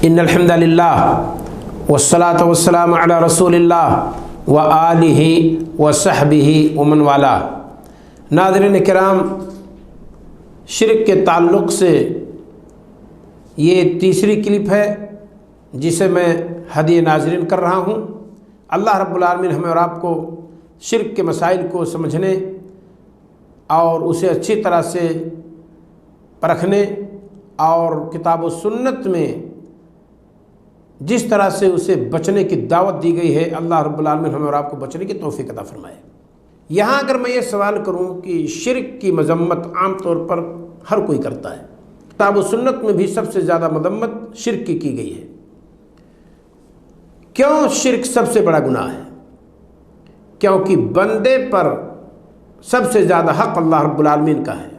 ان الحمد للہ والصلاة والسلام علی رسول اللہ وآلہ وصحبہ ومن والاه۔ ناظرین کرام، شرک کے تعلق سے یہ تیسری کلپ ہے جسے میں ہدیہ ناظرین کر رہا ہوں۔ اللہ رب العالمین ہمیں اور آپ کو شرک کے مسائل کو سمجھنے اور اسے اچھی طرح سے پرکھنے اور کتاب و سنت میں جس طرح سے اسے بچنے کی دعوت دی گئی ہے، اللہ رب العالمین ہمیں اور آپ کو بچنے کی توفیق عطا فرمائے۔ یہاں اگر میں یہ سوال کروں کہ شرک کی مذمت عام طور پر ہر کوئی کرتا ہے، کتاب و سنت میں بھی سب سے زیادہ مذمت شرک کی گئی ہے۔ کیوں شرک سب سے بڑا گناہ ہے؟ کیونکہ بندے پر سب سے زیادہ حق اللہ رب العالمین کا ہے،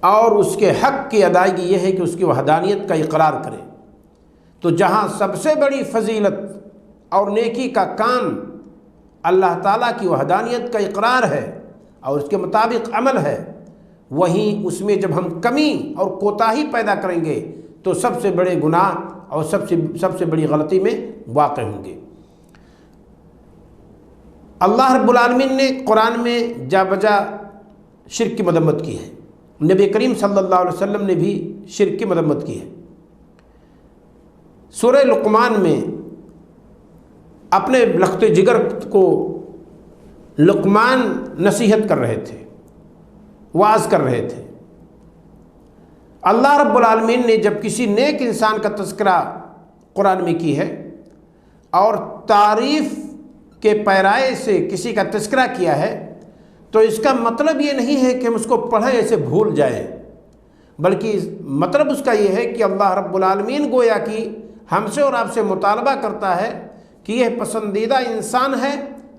اور اس کے حق کی ادائیگی یہ ہے کہ اس کی وحدانیت کا اقرار کرے۔ تو جہاں سب سے بڑی فضیلت اور نیکی کا کام اللہ تعالیٰ کی وحدانیت کا اقرار ہے اور اس کے مطابق عمل ہے، وہیں اس میں جب ہم کمی اور کوتاہی پیدا کریں گے تو سب سے بڑے گناہ اور سب سے بڑی غلطی میں واقع ہوں گے۔ اللہ رب العالمین نے قرآن میں جا بجا شرک کی مذمت کی ہے، نبی کریم صلی اللہ علیہ وسلم نے بھی شرک کی مذمت کی ہے۔ سورہ لقمان میں اپنے لخت جگر کو لقمان نصیحت کر رہے تھے، واعظ کر رہے تھے۔ اللہ رب العالمین نے جب کسی نیک انسان کا تذکرہ قرآن میں کی ہے اور تعریف کے پیرائے سے کسی کا تذکرہ کیا ہے، تو اس کا مطلب یہ نہیں ہے کہ ہم اس کو پڑھیں ایسے بھول جائیں، بلکہ مطلب اس کا یہ ہے کہ اللہ رب العالمین گویا کہ ہم سے اور آپ سے مطالبہ کرتا ہے کہ یہ پسندیدہ انسان ہے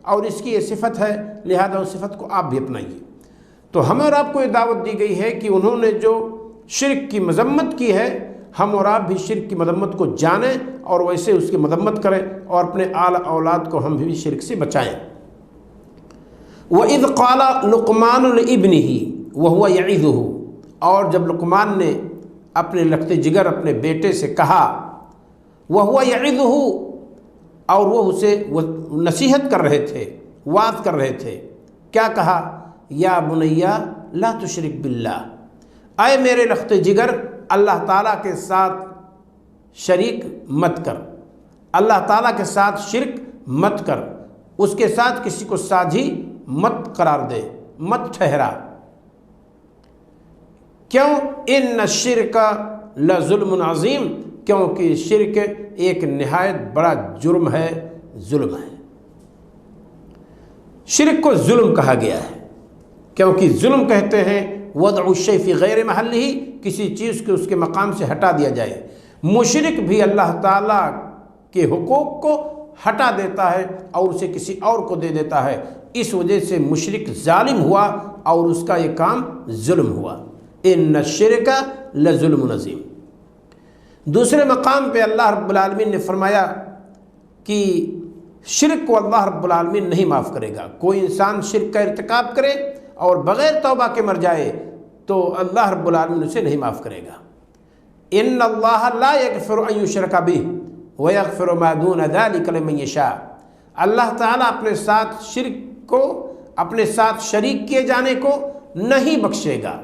اور اس کی یہ صفت ہے، لہذا اس صفت کو آپ بھی اپنائیے۔ تو ہمیں اور آپ کو یہ دعوت دی گئی ہے کہ انہوں نے جو شرک کی مذمت کی ہے، ہم اور آپ بھی شرک کی مذمت کو جانیں اور ویسے اس کی مذمت کریں اور اپنے آل اولاد کو ہم بھی شرک سے بچائیں۔ وَإِذْ قَالَ لُقْمَانُ لِابْنِهِ وَهُوَ يَعِظُهُ، اور جب لقمان نے اپنے لخت جگر اپنے بیٹے سے کہا، وَهُوَ يَعِظُهُ، اور وہ اسے نصیحت کر رہے تھے، وعظ کر رہے تھے، کیا کہا؟ یا بنیا لا تشرک باللہ، اے میرے لخت جگر اللہ تعالیٰ کے ساتھ شریک مت کر، اللہ تعالیٰ کے ساتھ شرک مت کر، اس کے ساتھ کسی کو ساجھی مت قرار دے، مت ٹھہرا۔ کیوں؟ ان الشرک لظلم عظیم، کیونکہ شرک ایک نہایت بڑا جرم ہے، ظلم ہے۔ شرک کو ظلم کہا گیا ہے کیونکہ ظلم کہتے ہیں وضع الشیء فی غیر محلہ، کسی چیز کو اس کے مقام سے ہٹا دیا جائے۔ مشرک بھی اللہ تعالیٰ کے حقوق کو ہٹا دیتا ہے اور اسے کسی اور کو دے دیتا ہے، اس وجہ سے مشرک ظالم ہوا اور اس کا یہ کام ظلم ہوا۔ ان الشرک لظلم عظیم۔ دوسرے مقام پہ اللہ رب العالمین نے فرمایا کہ شرک کو اللہ رب العالمین نہیں معاف کرے گا۔ کوئی انسان شرک کا ارتکاب کرے اور بغیر توبہ کے مر جائے تو اللہ رب العالمین اسے نہیں معاف کرے گا۔ ان اللہ لا یغفر ان یشرک بہ ویغفر ما دون ذلک لمن یشاء، اللہ تعالیٰ اپنے ساتھ شرک کو، اپنے ساتھ شریک کیے جانے کو نہیں بخشے گا۔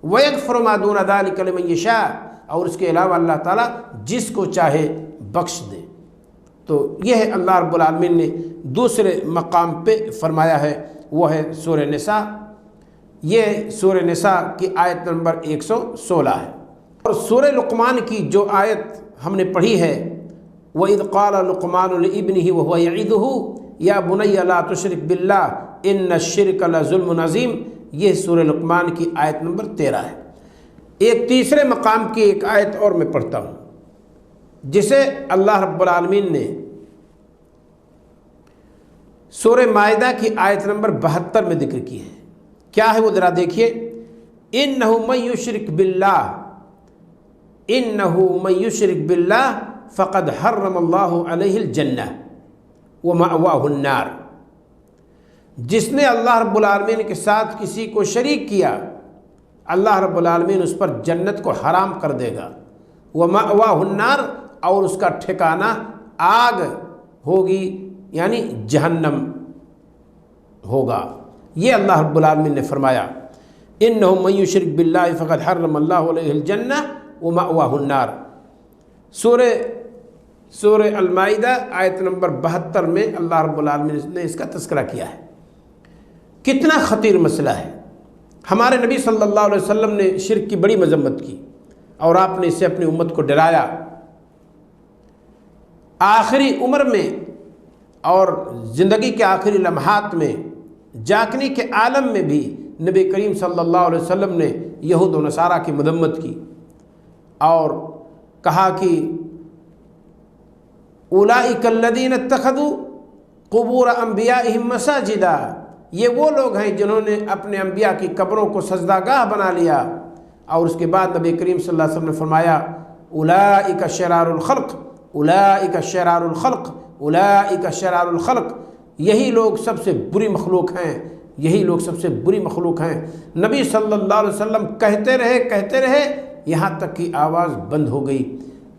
ویغفر ما دون ذلک لمن یشاء، اور اس کے علاوہ اللہ تعالیٰ جس کو چاہے بخش دے۔ تو یہ ہے اللہ رب العالمین نے دوسرے مقام پہ فرمایا ہے، وہ ہے سورہ نساء۔ یہ سورہ نساء کی آیت نمبر 116 ہے۔ اور سورہ لقمان کی جو آیت ہم نے پڑھی ہے، وَإِذْ قَالَ لُقْمَانُ لِابْنِهِ وَهُوَ يَعِظُهُ يَا بُنَيَّ لَا تُشْرِكْ بِاللَّهِ إِنَّ الشِّرْكَ لَظُلْمٌ عَظِيمٌ، یہ سورہ لقمان کی آیت نمبر 13 ہے۔ ایک تیسرے مقام کی ایک آیت اور میں پڑھتا ہوں جسے اللہ رب العالمین نے سورہ مائدہ کی آیت نمبر 72 میں ذکر کی ہے۔ کیا ہے وہ ذرا دیکھیے، اِنَّهُ مَن يُشْرِكْ بِاللَّهِ اِنَّهُ مَن يُشْرِكْ بِاللَّهِ فَقَدْ حَرَّمَ اللَّهُ عَلَيْهِ الْجَنَّةَ وَمَأْوَاهُ النَّارُ، جس نے اللہ رب العالمین کے ساتھ کسی کو شریک کیا، اللہ رب العالمین اس پر جنت کو حرام کر دے گا۔ وَمَأْوَاهُ النَّارُ، اور اس کا ٹھکانہ آگ ہوگی، یعنی جہنم ہوگا۔ یہ اللہ رب العالمین نے فرمایا اِنَّهُ مَن يُشْرِكْ بِاللَّهِ فَقَدْ حَرَّمَ اللَّهُ عَلَيْهِ الْجَنَّةَ وَمَأْوَاهُ النَّارُ۔ سورہ المائدہ آیت نمبر 72 میں اللہ رب العالمین نے اس کا تذکرہ کیا ہے۔ کتنا خطیر مسئلہ ہے۔ ہمارے نبی صلی اللہ علیہ وسلم نے شرک کی بڑی مذمت کی اور آپ نے اس سے اپنی امت کو ڈرایا۔ آخری عمر میں اور زندگی کے آخری لمحات میں، جاگنے کے عالم میں بھی نبی کریم صلی اللہ علیہ وسلم نے یہود و نصارہ کی مذمت کی اور کہا کہ اولئک الذین اتخذوا قبور انبیائہم مساجدا، یہ وہ لوگ ہیں جنہوں نے اپنے انبیاء کی قبروں کو سجدہ گاہ بنا لیا۔ اور اس کے بعد نبی کریم صلی اللہ علیہ وسلم نے فرمایا اولئک شرار الخلق، اولئک شرار الخلق، اولئک شرار الخلق، یہی لوگ سب سے بری مخلوق ہیں، یہی لوگ سب سے بری مخلوق ہیں۔ نبی صلی اللہ علیہ وسلم کہتے رہے یہاں تک کہ آواز بند ہو گئی۔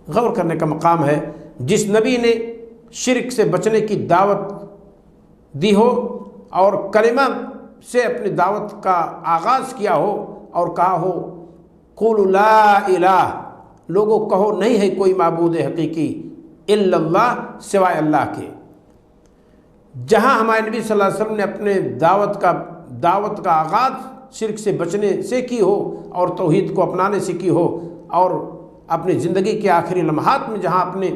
غور کرنے کا مقام ہے، جس نبی نے شرک سے بچنے کی دعوت دی ہو اور کلمہ سے اپنی دعوت کا آغاز کیا ہو اور کہا ہو قولوا لا الہ، لوگوں کہو نہیں ہے کوئی معبود حقیقی الا اللہ، سوائے اللہ کے، جہاں ہمارے نبی صلی اللہ علیہ وسلم نے اپنے دعوت کا آغاز شرک سے بچنے سے کی ہو اور توحید کو اپنانے سے کی ہو، اور اپنی زندگی کے آخری لمحات میں جہاں اپنے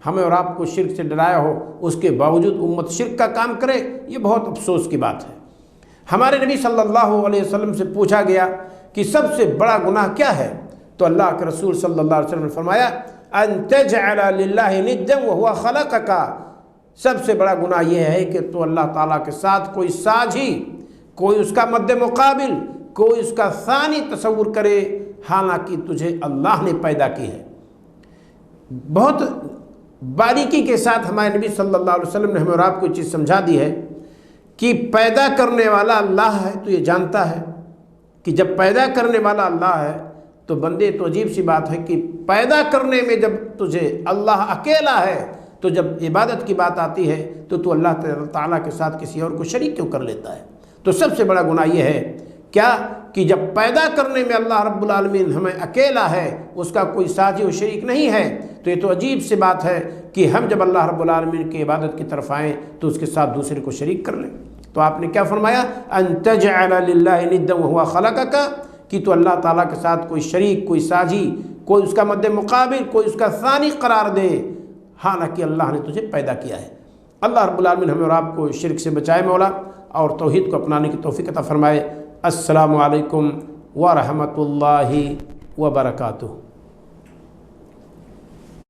ہمیں اور آپ کو شرک سے ڈرایا ہو، اس کے باوجود امت شرک کا کام کرے، یہ بہت افسوس کی بات ہے۔ ہمارے نبی صلی اللہ علیہ وسلم سے پوچھا گیا کہ سب سے بڑا گناہ کیا ہے، تو اللہ کے رسول صلی اللہ علیہ وسلم نے فرمایا ان تجعل للہ ندا وهو خلقک، سب سے بڑا گناہ یہ ہے کہ تو اللہ تعالیٰ کے ساتھ کوئی ساجھی، کوئی اس کا مد مقابل، کوئی اس کا ثانی تصور کرے، حالانکہ تجھے اللہ نے پیدا کی ہے۔ بہت باریکی کے ساتھ ہمارے نبی صلی اللہ علیہ وسلم نے ہمیں اور آپ کو یہ چیز سمجھا دی ہے کہ پیدا کرنے والا اللہ ہے، تو یہ جانتا ہے کہ جب پیدا کرنے والا اللہ ہے تو بندے تو عجیب سی بات ہے کہ پیدا کرنے میں جب تجھے اللہ اکیلا ہے، تو جب عبادت کی بات آتی ہے تو اللہ تعالیٰ کے ساتھ کسی اور کو شریک کیوں کر لیتا ہے؟ تو سب سے بڑا گناہ یہ ہے کیا کہ جب پیدا کرنے میں اللہ رب العالمین ہمیں اکیلا ہے، اس کا کوئی ساجی و شریک نہیں ہے، تو یہ تو عجیب سی بات ہے کہ ہم جب اللہ رب العالمین کی عبادت کی طرف آئیں تو اس کے ساتھ دوسرے کو شریک کر لیں۔ تو آپ نے کیا فرمایا ان تجعل للہ ندا وهو خلقک، کہ تو اللہ تعالیٰ کے ساتھ کوئی شریک، کوئی ساجی، کوئی اس کا مد مقابل، کوئی اس کا ثانی قرار دے، حالانکہ اللہ نے تجھے پیدا کیا ہے۔ اللہ رب العالمین ہمیں اور آپ کو شرک سے بچائے مولا، اور توحید کو اپنانے کی توفیق عطا فرمائے۔ السلام علیکم ورحمۃ اللہ وبرکاتہ۔